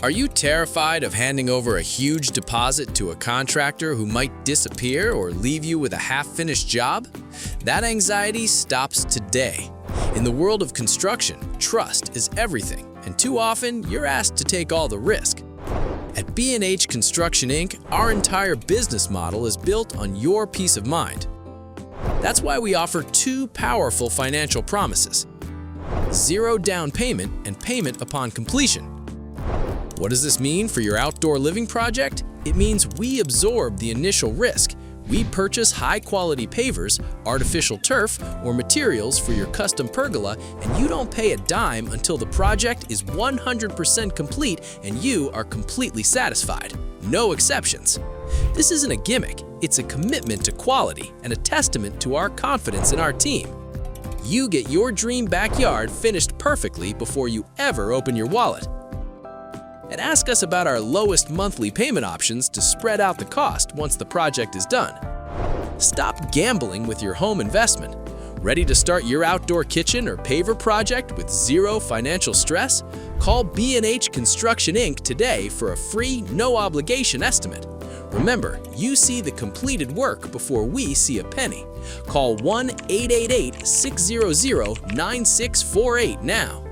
Are you terrified of handing over a huge deposit to a contractor who might disappear or leave you with a half-finished job? That anxiety stops today. In the world of construction, trust is everything, and too often you're asked to take all the risk. At BNH Construction Inc., our entire business model is built on your peace of mind. That's why we offer two powerful financial promises: zero down payment and payment upon completion. What does this mean for your outdoor living project? It means we absorb the initial risk. We purchase high-quality pavers, artificial turf, or materials for your custom pergola, and you don't pay a dime until the project is 100% complete and you are completely satisfied. No exceptions. This isn't a gimmick, it's a commitment to quality and a testament to our confidence in our team. You get your dream backyard finished perfectly before you ever open your wallet. And ask us about our lowest monthly payment options to spread out the cost once the project is done. Stop gambling with your home investment. Ready to start your outdoor kitchen or paver project with zero financial stress? Call B&H Construction Inc. today for a free, no-obligation estimate. Remember, you see the completed work before we see a penny. Call 1-888-600-9648 now.